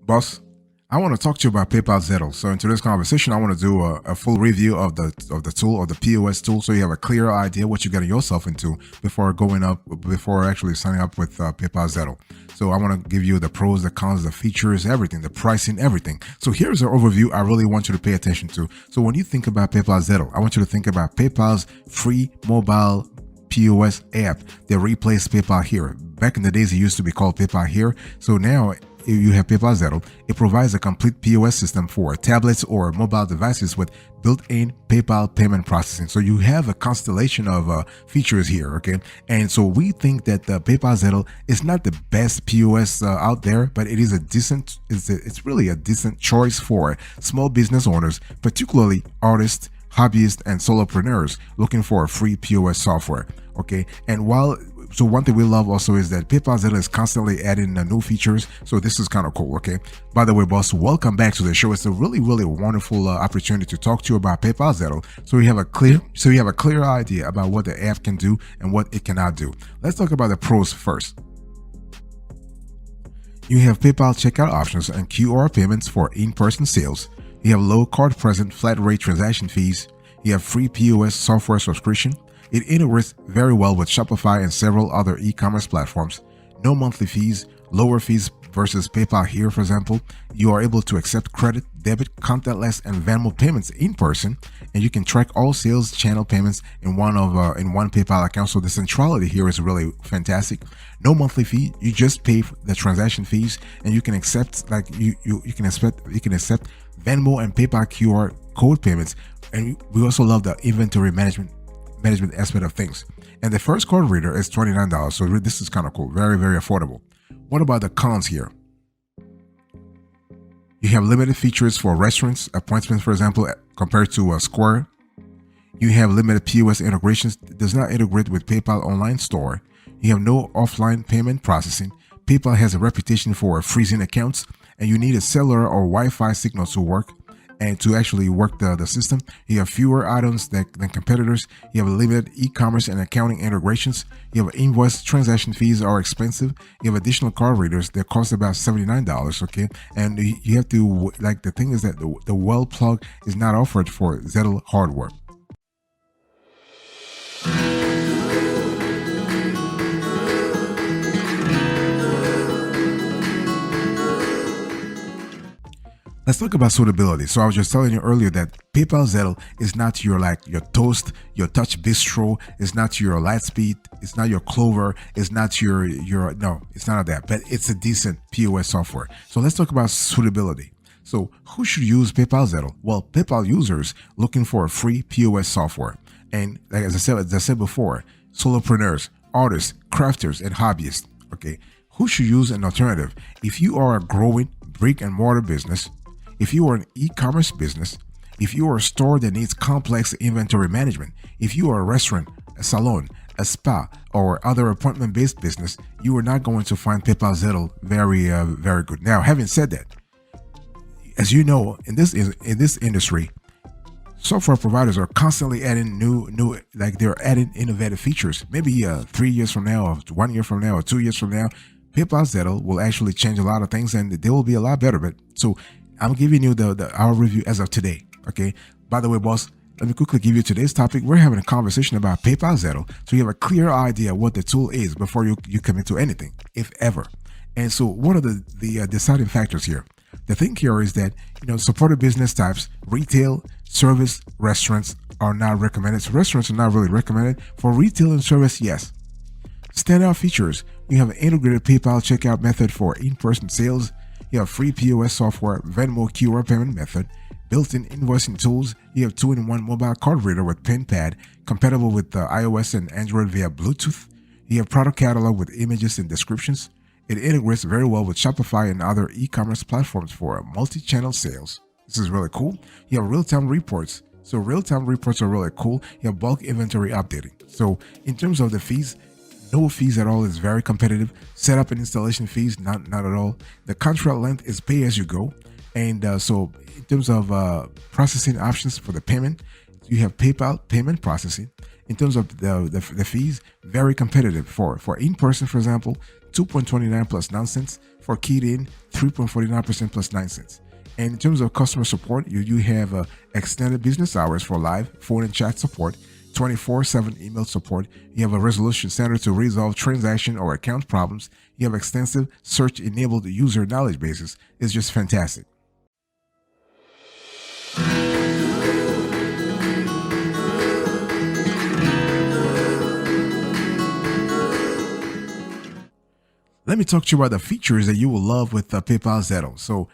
Boss, I want to talk to you about PayPal Zettle. So in today's conversation, I want to do a full review of the tool, of the POS tool, so you have a clear idea what you're getting yourself into before actually signing up with PayPal Zettle. So I want to give you the pros, the cons, the features, everything, the pricing, everything. So here's an overview I really want you to pay attention to. So when you think about PayPal Zettle, I want you to think about PayPal's free mobile POS app that replaced PayPal Here. Back in the days, it used to be called PayPal Here. So now you have PayPal Zettle. It provides a complete POS system for tablets or mobile devices with built-in PayPal payment processing. So you have a constellation of features here, okay? And so we think that the PayPal Zettle is not the best POS out there, but it is it's really a decent choice for small business owners, particularly artists, hobbyists, and solopreneurs looking for a free POS software, okay? And so one thing we love also is that PayPal Zettle is constantly adding new features. So this is kind of cool, okay? By the way, boss, welcome back to the show. It's a really, really wonderful opportunity to talk to you about PayPal Zettle. So you have a clear idea about what the app can do and what it cannot do. Let's talk about the pros first. You have PayPal checkout options and QR payments for in-person sales. You have low card present flat rate transaction fees. You have free POS software subscription. It integrates very well with Shopify and several other e-commerce platforms. No monthly fees, lower fees versus PayPal Here, for example. You are able to accept credit, debit, contactless, and Venmo payments in person, and you can track all sales channel payments in one PayPal account. So the centrality here is really fantastic. No monthly fee. You just pay the transaction fees, and you can accept you can accept Venmo and PayPal QR code payments. And we also love the inventory management aspect of things. And the first card reader is $29. So this is kind of cool. Very, very affordable. What about the cons here? You have limited features for restaurants, appointments, for example, compared to Square. You have limited POS integrations. It does not integrate with PayPal online store. You have no offline payment processing. PayPal has a reputation for freezing accounts, and you need a cellular or Wi-Fi signal to work. And to actually work the system, you have fewer items than competitors. You have limited e-commerce and accounting integrations. You have invoice transaction fees are expensive. You have additional card readers that cost about $79, okay? And you have to, the thing is that the well plug is not offered for Zettle hardware. Let's talk about suitability. So I was just telling you earlier that PayPal Zettle is not your Toast, your Touch Bistro. It's not your Lightspeed. It's not your Clover. It's not no, it's none of that. But it's a decent POS software. So let's talk about suitability. So who should use PayPal Zettle? Well, PayPal users looking for a free POS software. And as I said before, solopreneurs, artists, crafters, and hobbyists. Okay, who should use an alternative? If you are a growing brick and mortar business, if you are an e-commerce business, if you are a store that needs complex inventory management, if you are a restaurant, a salon, a spa, or other appointment-based business, you are not going to find PayPal Zettle very, very good. Now, having said that, as you know, in this industry, software providers are constantly adding they're adding innovative features. Maybe 3 years from now, or 1 year from now, or 2 years from now, PayPal Zettle will actually change a lot of things, and they will be a lot better. But so I'm giving you our review as of today. Okay. By the way, boss, let me quickly give you today's topic. We're having a conversation about PayPal Zettle, so you have a clear idea what the tool is before you commit to anything, if ever. And so, what are the deciding factors here? The thing here is that supported business types, retail, service, restaurants are not recommended. So restaurants are not really recommended. For retail and service, yes. Standout features: you have an integrated PayPal checkout method for in-person sales. You have free POS software, Venmo QR payment method, built-in invoicing tools. You have 2-in-1 mobile card reader with pen pad, compatible with iOS and Android via Bluetooth. You have product catalog with images and descriptions. It integrates very well with Shopify and other e-commerce platforms for multi-channel sales. This is really cool. You have real-time reports. So real-time reports are really cool. You have bulk inventory updating. So in terms of the fees, no fees at all. Is very competitive. Setup and installation fees, not at all. The contract length is pay as you go. And so in terms of processing options for the payment, you have PayPal payment processing. In terms of the fees, very competitive. For in-person, for example, 2.29 plus 9 cents. For keyed in, 3.49% plus 9 cents. And in terms of customer support, you have extended business hours for live phone and chat support, 24/7 email support. You have a resolution center to resolve transaction or account problems. You have extensive search-enabled user knowledge bases. It's just fantastic. Let me talk to you about the features that you will love with PayPal Zettle. So,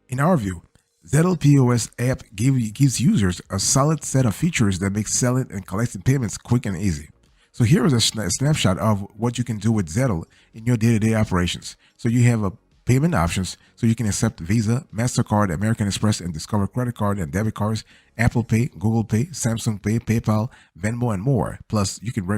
in our view, Zettle P.O.S. app gives users a solid set of features that make selling and collecting payments quick and easy. So here is a snapshot of what you can do with Zettle in your day-to-day operations. So you have a payment options, so you can accept Visa, MasterCard, American Express, and Discover credit card and debit cards, Apple Pay, Google Pay, Samsung Pay, PayPal, Venmo, and more. Plus, you can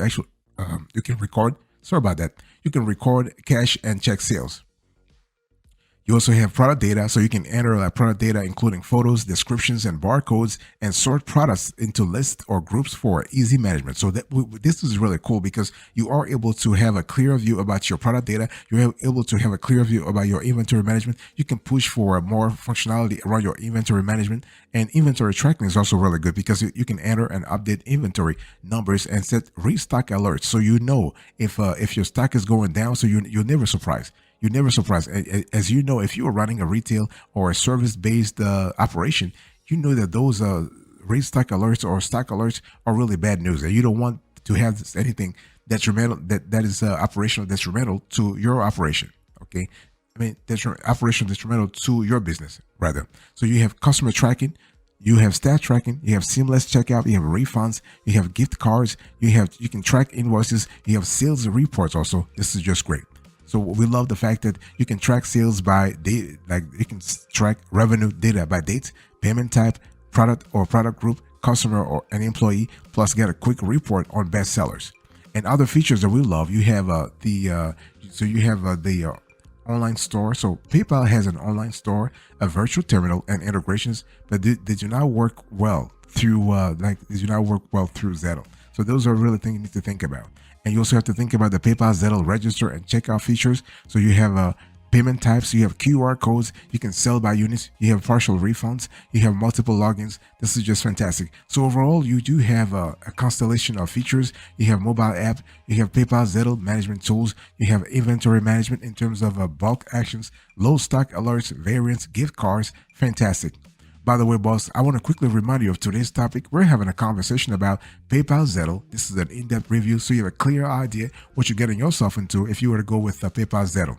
actually you can record. Sorry about that. You can record cash and check sales. You also have product data, so you can enter product data including photos, descriptions, and barcodes, and sort products into lists or groups for easy management. So this is really cool because you are able to have a clear view about your product data. You're able to have a clear view about your inventory management. You can push for more functionality around your inventory management, and inventory tracking is also really good because you can enter and update inventory numbers and set restock alerts, so you know if your stock is going down, so you're never surprised. You're never surprised. As you know, if you are running a retail or a service-based operation, you know that those restock alerts or stock alerts are really bad news, and you don't want to have anything detrimental that is operational detrimental to your operation. Okay, I mean operational detrimental to your business rather. So you have customer tracking. You have stat tracking, you have seamless checkout, you have refunds, you have gift cards, you can track invoices, you have sales reports also. This is just great. So we love the fact that you can track sales by date, like you can track revenue data by date, payment type, product or product group, customer or an employee, plus get a quick report on best sellers. And other features that we love, you have the online store. So PayPal has an online store, a virtual terminal, and integrations, but they do not work well through Zettle. So those are really things you need to think about. And you also have to think about the PayPal Zettle register and checkout features. So you have payment types, you have QR codes, you can sell by units, you have partial refunds, you have multiple logins. This is just fantastic. So overall, you do have a constellation of features. You have mobile app, you have PayPal Zettle management tools, you have inventory management in terms of bulk actions, low stock alerts, variants, gift cards. Fantastic. By the way, boss, I want to quickly remind you of today's topic. We're having a conversation about PayPal Zettle. This is an in-depth review, so you have a clear idea what you're getting yourself into if you were to go with PayPal Zettle.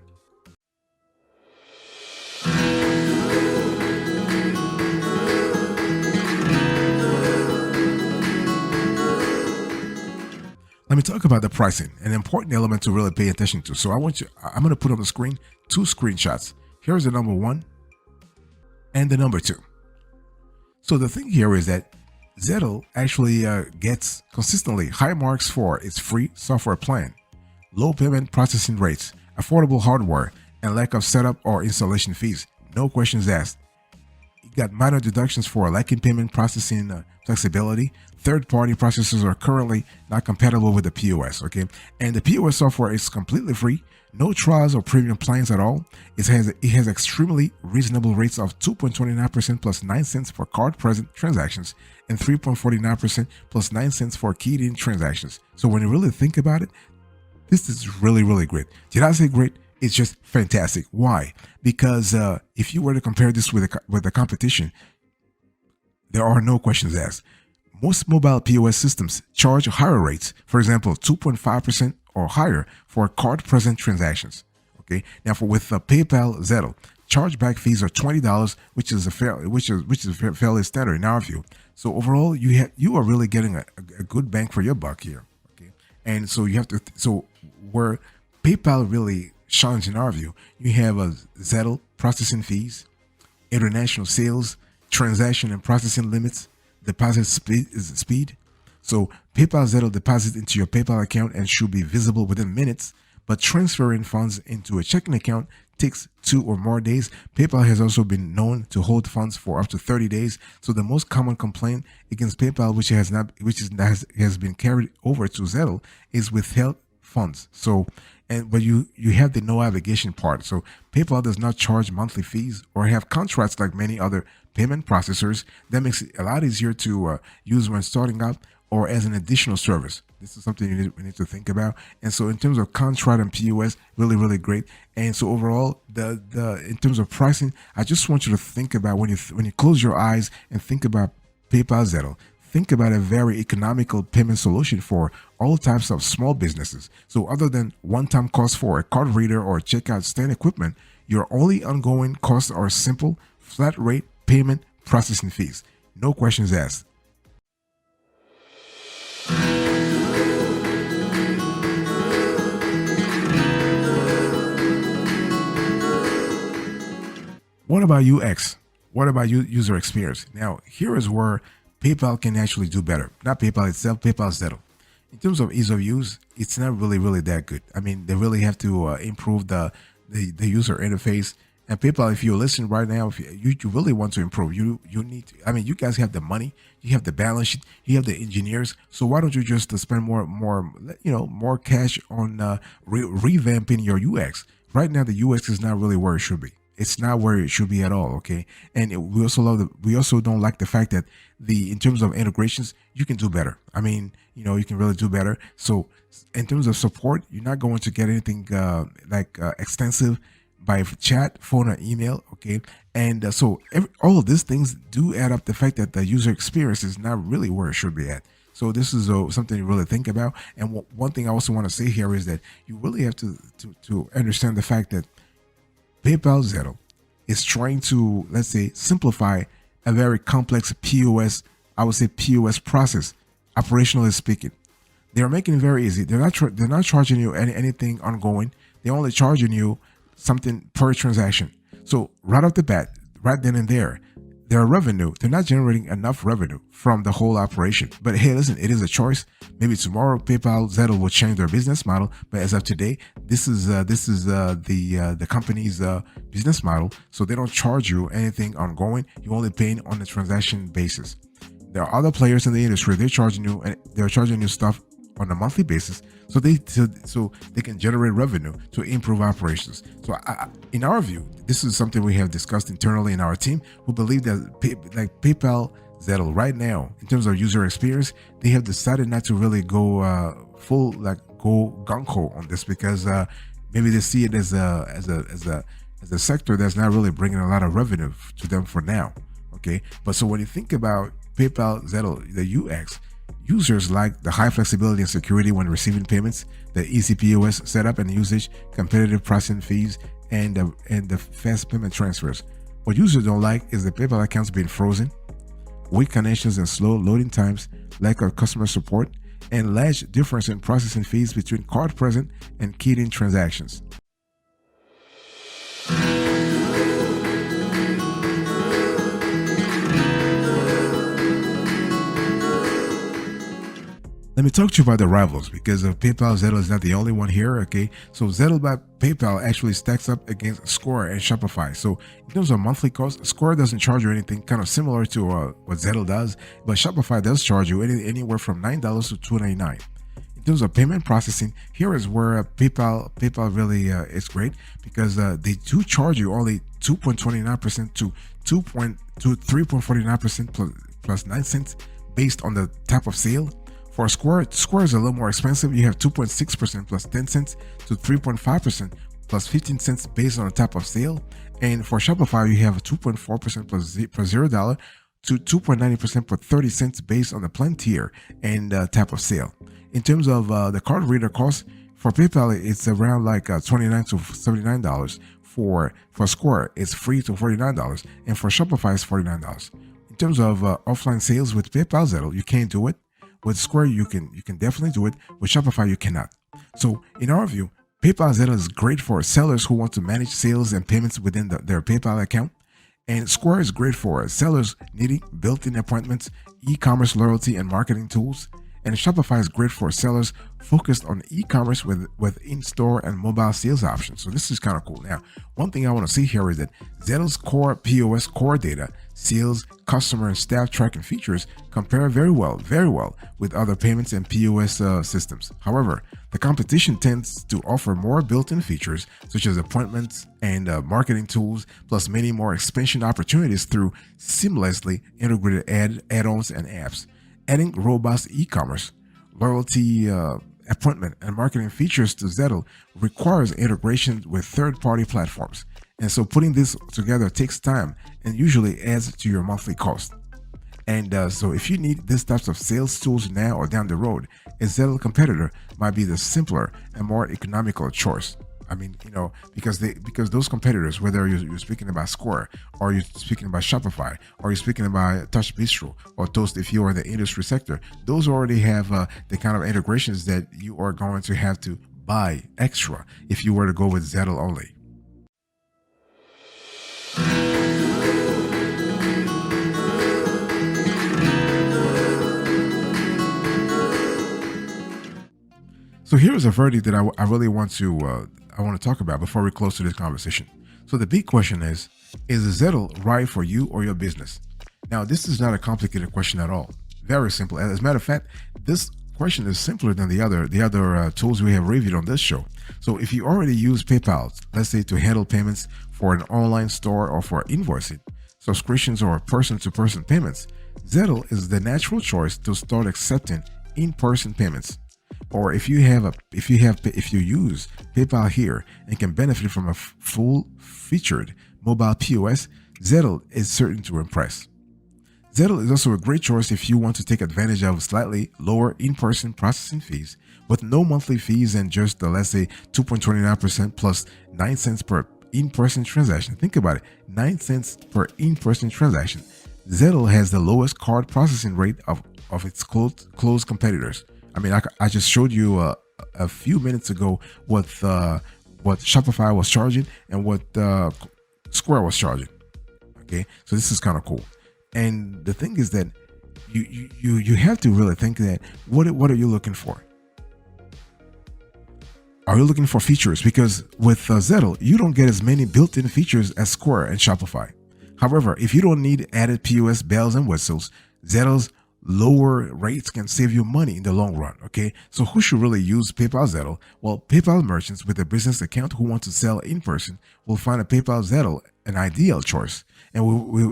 Let me talk about the pricing, an important element to really pay attention to. So I'm going to put on the screen two screenshots. Here's the number 1 and the number 2. So the thing here is that Zettle actually gets consistently high marks for its free software plan, low payment processing rates, affordable hardware, and lack of setup or installation fees. No questions asked. You got minor deductions for lacking payment processing flexibility. Third-party processors are currently not compatible with the P.O.S. Okay, and the P.O.S. software is completely free. No trials or premium plans at all. It has extremely reasonable rates of 2.29% plus 9 cents for card-present transactions and 3.49% plus 9 cents for keyed-in transactions. So when you really think about it, this is really, really great. Did I say great? It's just fantastic. Why? Because if you were to compare this with the competition, there are no questions asked. Most mobile POS systems charge higher rates, for example, 2.5% or higher for card-present transactions. Okay, now with PayPal Zettle, chargeback fees are $20, which is fairly standard in our view. So overall, you are really getting a good bang for your buck here. Okay, and so you have to where PayPal really shines in our view, you have a Zettle processing fees, international sales, transaction and processing limits, deposit speed. So PayPal Zettle deposits into your PayPal account and should be visible within minutes, but transferring funds into a checking account takes 2 or more days. PayPal has also been known to hold funds for up to 30 days. So the most common complaint against PayPal, which has been carried over to Zettle, is withheld funds. So, but you have the no obligation part. So PayPal does not charge monthly fees or have contracts like many other payment processors. That makes it a lot easier to use when starting out or as an additional service. This is something we need to think about. And so in terms of contract and POS, really, really great. And so overall, the in terms of pricing, I just want you to think about when you close your eyes and think about PayPal Zettle. Think about a very economical payment solution for all types of small businesses. So other than one-time cost for a card reader or checkout stand equipment, your only ongoing costs are simple, flat rate payment processing fees. No questions asked. What about UX? What about user experience? Now, here is where PayPal can actually do better. Not PayPal itself, PayPal Zettle. In terms of ease of use, it's not really that good. I mean, they really have to improve the user interface. And PayPal, if you listen right now, if you really want to improve, you need to. I mean, you guys have the money, you have the balance sheet, you have the engineers. So why don't you just spend more cash on revamping your UX? Right now, the UX is not really where it should be. It's not where it should be at all. Okay, and we also don't like the fact that in terms of integrations, you can do better. I mean, you can really do better. So in terms of support, you're not going to get anything extensive by chat, phone, or email. Okay, and all of these things do add up the fact that the user experience is not really where it should be at. So this is something to really think about. And one thing I also want to say here is that you really have to understand the fact that PayPal Zettle is trying to, let's say, simplify a very complex POS, I would say POS process, operationally speaking. They're making it very easy. They're not charging you anything ongoing. They're only charging you something per transaction. So right off the bat, right then and there, their revenue, they're not generating enough revenue from the whole operation. But hey, listen, it is a choice. Maybe tomorrow PayPal Zettle will change their business model. But as of today, this is the company's business model. So they don't charge you anything ongoing. You're only paying on a transaction basis. There are other players in the industry. They're charging you stuff on a monthly basis, so they can generate revenue to improve operations. So in our view, this is something we have discussed internally in our team. We believe that PayPal Zettle right now, in terms of user experience, they have decided not to really go go gung ho on this because maybe they see it as a sector that's not really bringing a lot of revenue to them for now. Okay, but so when you think about PayPal Zettle, the UX, users like the high flexibility and security when receiving payments, the easy POS setup and usage, competitive processing fees, and the fast payment transfers. What users don't like is the PayPal accounts being frozen, weak connections and slow loading times, lack of customer support, and large difference in processing fees between card present and keyed-in transactions. Let me talk to you about the rivals because PayPal Zettle is not the only one here. Okay, so Zettle by PayPal actually stacks up against Square and Shopify. So in terms of monthly cost, Square doesn't charge you anything, kind of similar to what Zettle does, but Shopify does charge you anywhere from $9 to $2.99. In terms of payment processing, here is where PayPal really is great because they do charge you only 2.29% to 3.49% plus 9 cents based on the type of sale. For Square is a little more expensive. You have 2.6% plus 10 cents to 3.5% plus 15 cents based on the type of sale. And for Shopify, you have 2.4% plus $0 to 2.90% per 30 cents based on the plan tier and type of sale. In terms of the card reader cost, for PayPal, it's around like $29 to $79. For Square, it's free to $49. And for Shopify, it's $49. In terms of offline sales with PayPal Zettle, you can't do it. With Square, you can definitely do it. With Shopify, you cannot. So in our view, PayPal Zettle is great for sellers who want to manage sales and payments within their PayPal account. And Square is great for sellers needing built-in appointments, e-commerce loyalty, and marketing tools. And Shopify is great for sellers focused on e-commerce with in-store and mobile sales options. So this is kind of cool. Now, one thing I want to see here is that Zettle's core POS core data, sales, customer, and staff tracking features compare very well with other payments and POS systems. However, The competition tends to offer more built-in features such as appointments and marketing tools, plus many more expansion opportunities through seamlessly integrated add-ons and apps. Adding robust e-commerce, loyalty, appointment, and marketing features to Zettle requires integration with third-party platforms. And so putting this together takes time and usually adds to your monthly cost. And so if you need these types of sales tools now or down the road, a Zettle competitor might be the simpler and more economical choice. I mean, because those competitors, whether you're speaking about Square, or you're speaking about Shopify, or you're speaking about Touch Bistro or Toast, if you are in the industry sector, those already have the kind of integrations that you are going to have to buy extra if you were to go with Zettle only. So here is a verdict that I really want to talk about before we close to this conversation. So the big question is Zettle right for you or your business? Now, this is not a complicated question at all. Very simple. As a matter of fact, this question is simpler than the other tools we have reviewed on this show. So if you already use PayPal, let's say to handle payments for an online store or for invoicing, subscriptions, or person-to-person payments, Zettle is the natural choice to start accepting in-person payments. Or if you use PayPal here and can benefit from a full-featured mobile POS, Zettle is certain to impress. Zettle is also a great choice if you want to take advantage of slightly lower in-person processing fees with no monthly fees and just let's say 2.29% plus 9 cents per in-person transaction. Think about it, 9 cents per in-person transaction. Zettle has the lowest card processing rate of its close competitors. I mean, I just showed you a few minutes ago what Shopify was charging and what Square was charging. Okay, so this is kind of cool. And the thing is that you have to really think that what are you looking for? Are you looking for features? Because with Zettle, you don't get as many built-in features as Square and Shopify. However, if you don't need added POS bells and whistles, Zettle's lower rates can save you money in the long run. Okay, so who should really use PayPal Zettle? Well, PayPal merchants with a business account who want to sell in person will find a PayPal Zettle an ideal choice. And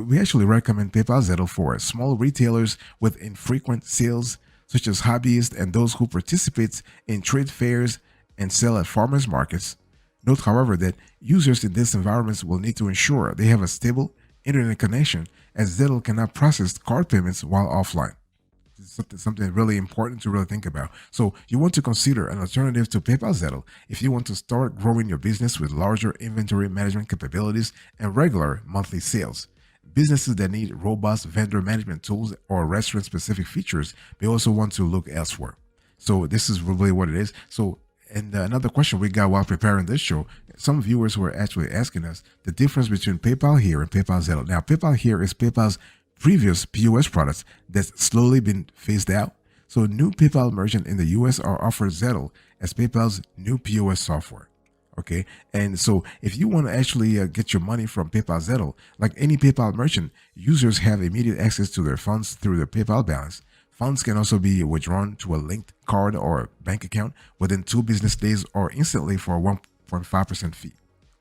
we actually recommend PayPal Zettle for small retailers with infrequent sales, such as hobbyists and those who participate in trade fairs and sell at farmers markets. Note, however, that users in these environments will need to ensure they have a stable internet connection, as Zettle cannot process card payments while offline. Something really important to really think about. So you want to consider an alternative to PayPal Zettle if you want to start growing your business with larger inventory management capabilities and regular monthly sales. Businesses that need robust vendor management tools or restaurant-specific features may also want to look elsewhere. So this is really what it is. So, and another question we got while preparing this show, some viewers were actually asking us the difference between PayPal Here and PayPal Zettle. Now, PayPal Here is PayPal's previous POS products that's slowly been phased out. So new PayPal merchants in the US are offered Zettle as PayPal's new POS software. Okay, and so if you want to actually get your money from PayPal Zettle, like any PayPal merchant, users have immediate access to their funds through their PayPal balance. Funds can also be withdrawn to a linked card or bank account within 2 business days or instantly for a 1.5% fee.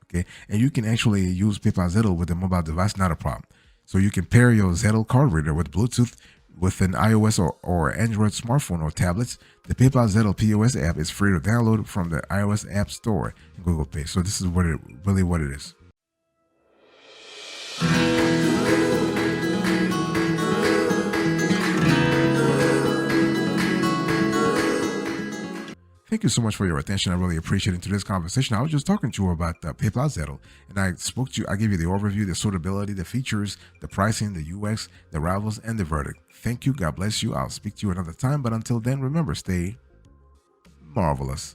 Okay, and you can actually use PayPal Zettle with a mobile device, not a problem. So you can pair your Zettle card reader with Bluetooth with an iOS or Android smartphone or tablets. The PayPal Zettle POS app is free to download from the iOS App Store and Google Play. So this is what it is. Thank you so much for your attention. I really appreciate it. In today's conversation, I was just talking to you about PayPal Zettle, and I gave you the overview, the suitability, the features, the pricing, the UX, the rivals, and the verdict. Thank you. God bless you. I'll speak to you another time. But until then, remember, stay marvelous.